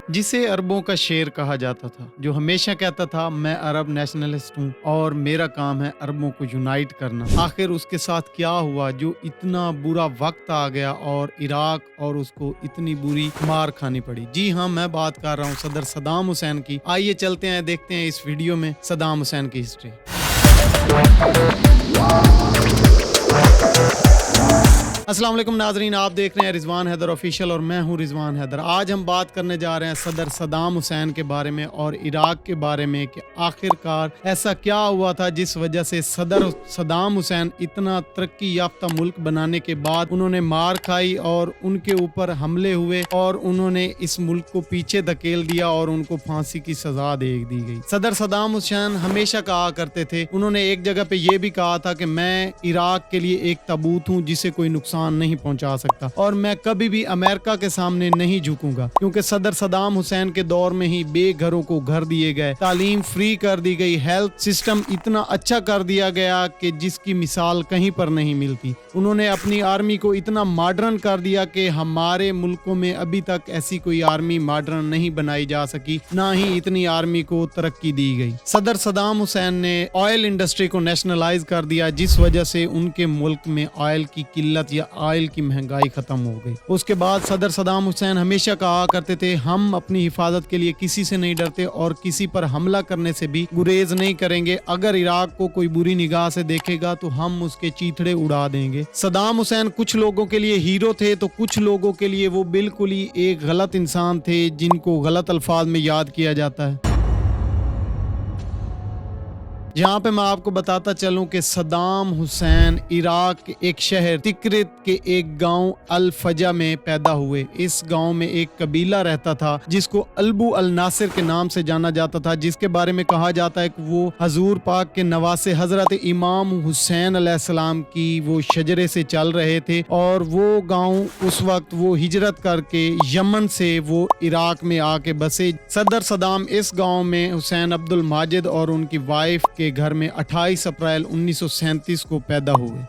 जिसे अरबों का शेर कहा जाता था, जो हमेशा कहता था मैं अरब नेशनलिस्ट हूँ और मेरा काम है अरबों को यूनाइट करना। आखिर उसके साथ क्या हुआ जो इतना बुरा वक्त आ गया और इराक और उसको इतनी बुरी मार खानी पड़ी? जी हाँ, मैं बात कर रहा हूँ सदर सदाम हुसैन की। आइए चलते हैं, देखते हैं इस वीडियो में सदाम हुसैन की हिस्ट्री। अस्सलाम वालेकुम नाजरीन, आप देख रहे हैं रिजवान हैदर ऑफिशियल और मैं हूं रिजवान हैदर। आज हम बात करने जा रहे हैं सदर सदाम हुसैन के बारे में और इराक के बारे में कि आखिरकार ऐसा क्या हुआ था जिस वजह से सदर सदाम हुसैन इतना तरक्की याफ्ता मुल्क बनाने के बाद उन्होंने मार खाई और उनके ऊपर हमले हुए और उन्होंने इस मुल्क को पीछे धकेल दिया और उनको फांसी की सजा दे दी गई। सदर सदाम हुसैन हमेशा कहा करते थे, उन्होंने एक जगह पे ये भी कहा था कि मैं इराक के लिए एक ताबूत हूँ जिसे कोई नुकसान नहीं पहुंचा सकता और मैं कभी भी अमेरिका के सामने नहीं झुकूंगा, क्योंकि सदर सदाम हुसैन के दौर में ही बेघरों को घर दिए गए, तालीम फ्री कर दी गई, हेल्थ सिस्टम इतना अच्छा कर दिया गया कि जिसकी मिसाल कहीं पर नहीं मिलती। उन्होंने अपनी आर्मी को इतना मॉडर्न कर दिया कि हमारे मुल्कों में अभी तक ऐसी कोई आर्मी मॉडर्न नहीं बनाई जा सकी, ना ही इतनी आर्मी को तरक्की दी गई। सदर सदाम हुसैन ने ऑयल इंडस्ट्री को नेशनलाइज कर दिया, जिस वजह से उनके मुल्क में ऑयल की किल्लत या ऑयल की महंगाई खत्म हो गई। उसके बाद सदर सदाम हुसैन हमेशा कहा करते थे, हम अपनी हिफाजत के लिए किसी से नहीं डरते और किसी पर हमला करने से भी गुरेज नहीं करेंगे। अगर इराक को कोई बुरी निगाह से देखेगा तो हम उसके चीथड़े उड़ा देंगे। सदाम हुसैन कुछ लोगों के लिए हीरो थे तो कुछ लोगों के लिए वो बिल्कुल ही एक गलत इंसान थे जिनको गलत अल्फाज में याद किया जाता है। जहाँ पे मैं आपको बताता चलूं कि सदाम हुसैन इराक के एक शहर तिक्रित के एक गांव अल फजा में पैदा हुए। इस गांव में एक कबीला रहता था जिसको अल्बू अल नासिर के नाम से जाना जाता था, जिसके बारे में कहा जाता है कि वो हजूर पाक के नवासे हजरत इमाम हुसैन अलैहिस्सलाम की वो शजरे से चल रहे थे और वो गांव उस वक्त वो हिजरत करके यमन से वो इराक में आके बसे। सदर सदाम इस गांव में हुसैन अब्दुल माजिद और उनकी वाइफ के घर में 28 अप्रैल 1937 को पैदा हुए।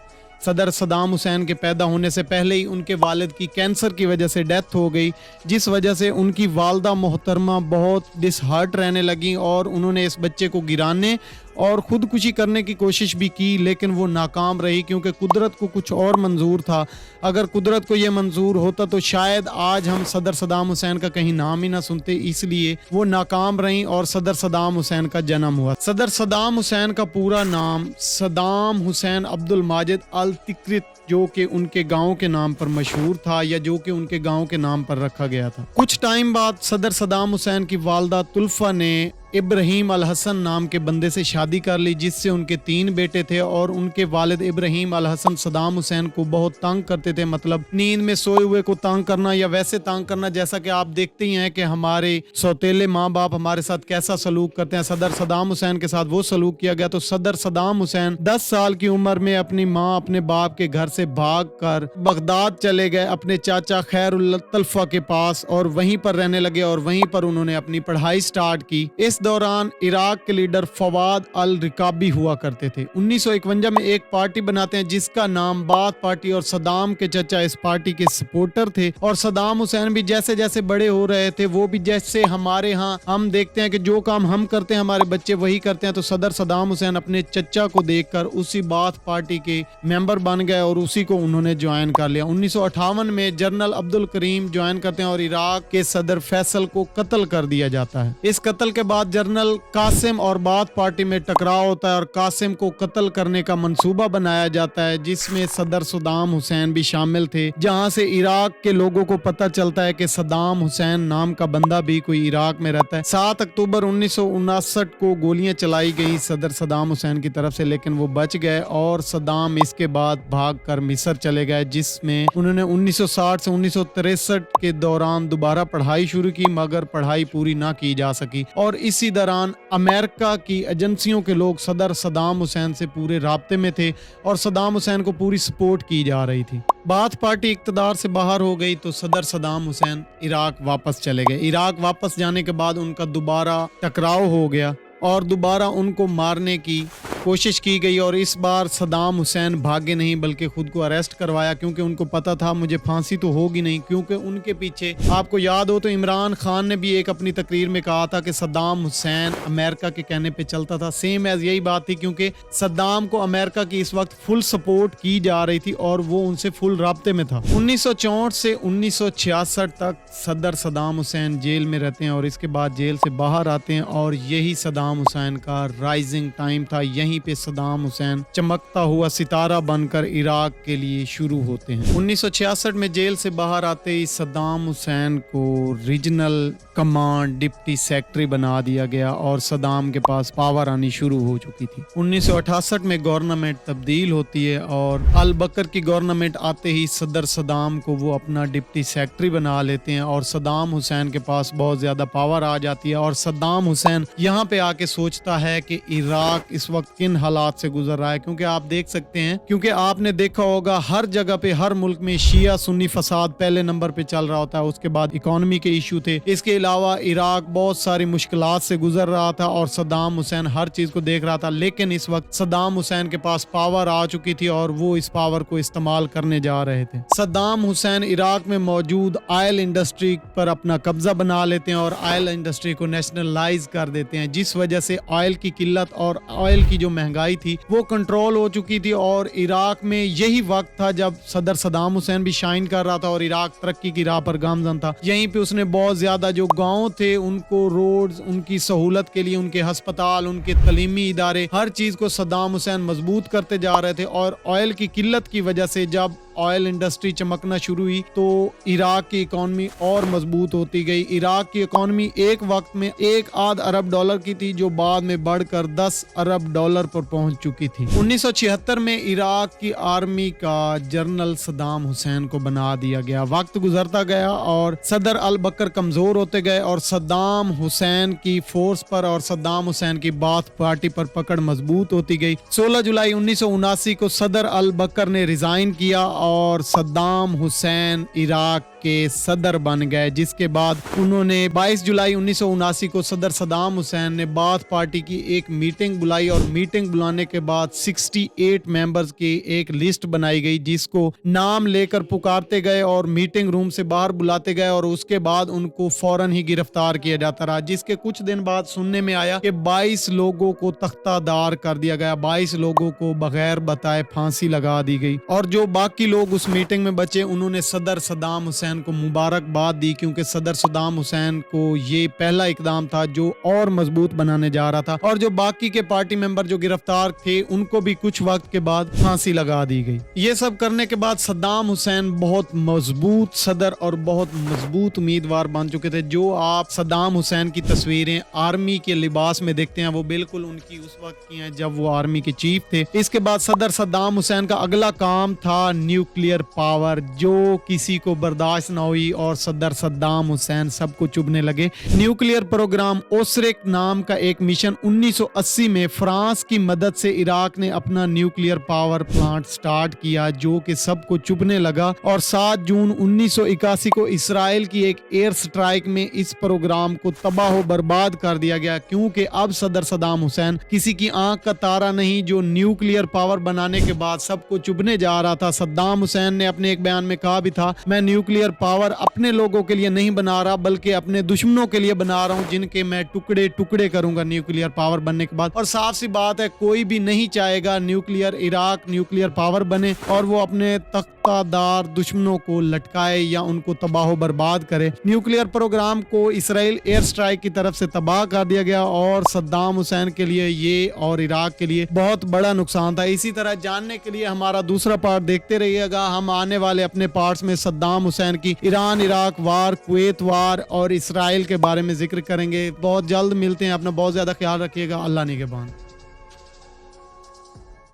सदर सदाम हुसैन के पैदा होने से पहले ही उनके वालिद की कैंसर की वजह से डेथ हो गई, जिस वजह से उनकी वालदा मोहतरमा बहुत डिसहार्ट रहने लगी और उन्होंने इस बच्चे को गिराने और खुदकुशी करने की कोशिश भी की, लेकिन वो नाकाम रही क्योंकि कुदरत को कुछ और मंजूर था। अगर कुदरत को ये मंजूर होता तो शायद आज हम सदर सदाम हुसैन का कहीं नाम ही ना सुनते, इसलिए वो नाकाम रही और सदर सदाम हुसैन का जन्म हुआ। सदर सदाम हुसैन का पूरा नाम सदाम हुसैन अब्दुल माजिद अल तिक्रित, जो कि उनके गांव के नाम पर मशहूर था या जो कि उनके गांव के नाम पर रखा गया था। कुछ टाइम बाद सदर सदाम हुसैन की वालदा तुल्फा ने इब्राहिम अल हसन नाम के बंदे से शादी कर ली, जिससे उनके 3 बेटे थे और उनके वालिद इब्राहिम अल हसन सदाम हुसैन को बहुत तंग करते थे, मतलब नींद में सोए हुए को तंग करना या वैसे तंग करना जैसा कि आप देखते ही हैं कि हमारे सौतेले माँ बाप हमारे साथ कैसा सलूक करते हैं। सदर सदाम हुसैन के साथ वो सलूक किया गया। तो सदर सदाम हुसैन 10 साल की उम्र में अपनी माँ अपने बाप के घर से भाग कर बगदाद चले गए अपने चाचा खैरुल तल्फा के पास और वहीं पर रहने लगे और वहीं पर उन्होंने अपनी पढ़ाई स्टार्ट की। इस दौरान इराक के लीडर फवाद अल रिकाबी हुआ करते थे। 1951 में एक पार्टी बनाते हैं जिसका नाम बाथ पार्टी और सदाम के चचा इस पार्टी के सपोर्टर थे और सदाम हुसैन भी जैसे जैसे बड़े हो रहे थे वो भी जैसे हमारे यहाँ हम देखते हैं कि जो काम हम करते हैं हमारे बच्चे वही करते हैं, तो सदर सदाम हुसैन अपने चचा को देखकर उसी बाथ पार्टी के मेंबर बन गए और उसी को उन्होंने ज्वाइन कर लिया। 1958 में जनरल अब्दुल करीम ज्वाइन करते हैं और इराक के सदर फैसल को कत्ल कर दिया जाता है। इस कत्ल के बाद जनरल कासिम और बाथ पार्टी में टकराव होता है और कासिम को कत्ल करने का मंसूबा बनाया जाता है, जिसमें सदर सदाम हुसैन भी शामिल थे। जहां से इराक के लोगों को पता चलता है कि सदाम हुसैन नाम का बंदा भी कोई इराक में रहता है। 7 अक्टूबर 1959 को गोलियां चलाई गई सदर सदाम हुसैन की तरफ से, लेकिन वो बच गए और सदाम इसके बाद भागकर मिस्र चले गए, जिसमें उन्होंने 1960 से 1963 के दौरान दोबारा पढ़ाई शुरू की, मगर पढ़ाई पूरी ना की जा सकी और इसी दौरान अमेरिका की एजेंसियों के लोग सदर सदाम हुसैन से पूरे राब्ते में थे और सदाम हुसैन को पूरी सपोर्ट की जा रही थी। बाथ पार्टी इक्तदार से बाहर हो गई तो सदर सदाम हुसैन इराक वापस चले गए। इराक वापस जाने के बाद उनका दोबारा टकराव हो गया और दोबारा उनको मारने की कोशिश की गई और इस बार सद्दाम हुसैन भागे नहीं बल्कि खुद को अरेस्ट करवाया, क्योंकि उनको पता था मुझे फांसी तो होगी नहीं, क्योंकि उनके पीछे आपको याद हो तो इमरान खान ने भी एक अपनी तकरीर में कहा था कि सद्दाम हुसैन अमेरिका के कहने पे चलता था। सेम एज यही बात थी, क्योंकि सद्दाम को अमेरिका की इस वक्त फुल सपोर्ट की जा रही थी और वो उनसे फुल राब्ते में था। 1964 से 1966 तक सदर सद्दाम हुसैन जेल में रहते हैं और इसके बाद जेल से बाहर आते हैं और यही सद्दाम हुसैन का राइजिंग टाइम था। यहीं पे सद्दाम हुसैन चमकता हुआ सितारा बनकर इराक के लिए शुरू होते हैं। 1966 में जेल से बाहर आते ही सद्दाम हुसैन को रीजनल कमांड डिप्टी सेक्रेटरी बना दिया गया और सद्दाम के पास पावर आनी शुरू हो चुकी थी। 1968 में गवर्नमेंट तब्दील होती है और अल बकर की गवर्नमेंट आते ही सदर सद्दाम को वो अपना डिप्टी सेक्रेटरी बना लेते हैं और सद्दाम हुसैन के पास बहुत ज्यादा पावर आ जाती है और सद्दाम हुसैन यहाँ पे आके सोचता है कि इराक इस वक्त किन हालात से गुजर रहा है। क्योंकि आप देख सकते हैं, क्योंकि आपने देखा होगा हर जगह पे हर मुल्क में शिया सुन्नी फसाद पहले नंबर पे चल रहा होता है, उसके बाद इकोनॉमी के इशू थे, इसके अलावा इराक बहुत सारी मुश्किलात से गुजर रहा था और सद्दाम हुसैन हर चीज को देख रहा था। लेकिन इस वक्त सद्दाम हुसैन के पास पावर आ चुकी थी और वो इस पावर को इस्तेमाल करने जा रहे थे। सद्दाम हुसैन इराक में मौजूद ऑयल इंडस्ट्री पर अपना कब्जा बना लेते हैं और ऑयल इंडस्ट्री को नेशनलाइज कर देते हैं, जिस वजह से ऑयल की किल्लत और ऑयल की जो महंगाई थी वो कंट्रोल हो चुकी थी। और इराक में यही वक्त था जब सदर सद्दाम हुसैन भी शाइन कर रहा था और इराक तरक्की की राह पर गामजन था। यहीं पे उसने बहुत ज्यादा जो गांव थे उनको रोड्स, उनकी सहूलत के लिए उनके अस्पताल, उनके तलीमी इदारे, हर चीज को सद्दाम हुसैन मजबूत करते जा रहे थे। और ऑयल की किल्लत की वजह से जब ऑयल इंडस्ट्री चमकना शुरू हुई तो इराक की इकोनॉमी और मजबूत होती गई। इराक की इकोनॉमी एक वक्त में 1.5 अरब डॉलर की थी जो बाद में बढ़कर 10 अरब डॉलर पर पहुंच चुकी थी। 1976 में इराक की आर्मी का जनरल सद्दाम हुसैन को बना दिया गया। वक्त गुजरता गया और सदर अल बकर कमजोर होते गए और सद्दाम हुसैन की फोर्स पर और सद्दाम हुसैन की बाथ पार्टी पर पकड़ मजबूत होती गई। 16 जुलाई 1979 को सदर अल बकर ने रिजाइन किया और सद्दाम हुसैन इराक के सदर बन गए, जिसके बाद उन्होंने 22 जुलाई 1979 को सदर सद्दाम हुसैन ने बाथ पार्टी की एक मीटिंग बुलाई और मीटिंग बुलाने के बाद 68 मेंबर्स की एक लिस्ट बनाई गई जिसको नाम लेकर पुकारते गए और मीटिंग रूम से बाहर बुलाते गए और उसके बाद उनको फौरन ही गिरफ्तार किया जाता रहा। जिसके कुछ दिन बाद सुनने में आया कि 22 लोगों को तख्तादार कर दिया गया, 22 लोगों को बगैर बताए फांसी लगा दी गई और जो बाकी लोग उस मीटिंग में बचे उन्होंने सदर सद्दाम हुसैन को मुबारकबाद दी, क्योंकि सदर सद्दाम हुसैन को ये पहला इकदाम था जो और मजबूत बनाने जा रहा था। और जो बाकी के पार्टी मेंबर जो गिरफ्तार थे उनको भी कुछ वक्त के बाद फांसी लगा दी गई। ये सब करने के बाद सद्दाम हुसैन बहुत मजबूत सदर और बहुत मजबूत उम्मीदवार बन चुके थे। जो आप सद्दाम हुसैन की तस्वीरें आर्मी के लिबास में देखते हैं वो बिल्कुल उनकी उस वक्त की हैं जब वो आर्मी के चीफ थे। इसके बाद सदर सद्दाम हुसैन का अगला काम था न्यूक्लियर पावर, जो किसी को बर्दाश्त न हुई और सदर सद्दाम हुसैन सबको चुभने लगे। न्यूक्लियर प्रोग्राम ओसरिक नाम का एक मिशन 1980 में फ्रांस की मदद से इराक ने अपना न्यूक्लियर पावर प्लांट स्टार्ट किया जो कि सबको चुभने लगा और 7 जून 1981 को इसराइल की एक एयर स्ट्राइक में इस प्रोग्राम को तबाह बर्बाद कर दिया गया, क्योंकि अब सदर सद्दाम हुसैन किसी की आंख का तारा नहीं जो न्यूक्लियर पावर बनाने के बाद सबको चुभने जा रहा था। सद्दाम हुसैन ने अपने एक बयान में कहा भी था, मैं न्यूक्लियर पावर अपने लोगों के लिए नहीं बना रहा बल्कि अपने दुश्मनों के लिए बना रहा हूं जिनके मैं टुकड़े टुकड़े करूंगा न्यूक्लियर पावर बनने के बाद। और साफ सी बात है कोई भी नहीं चाहेगा इराक न्यूक्लियर पावर बने और वो अपने तख्तादार दुश्मनों को लटकाए या उनको तबाह बर्बाद करे। न्यूक्लियर प्रोग्राम को इसराइल एयर स्ट्राइक की तरफ से तबाह कर दिया गया और सद्दाम हुसैन के लिए ये और इराक के लिए बहुत बड़ा नुकसान था। इसी तरह जानने के लिए हमारा दूसरा पार्ट देखते रहिएगा। हम आने वाले अपने पार्ट्स में सद्दाम हुसैन की ईरान इराक वार, कुवैत वार और इसराइल के बारे में जिक्र करेंगे। बहुत जल्द मिलते हैं। अपना बहुत ज्यादा ख्याल रखिएगा। अल्लाह निगहबान।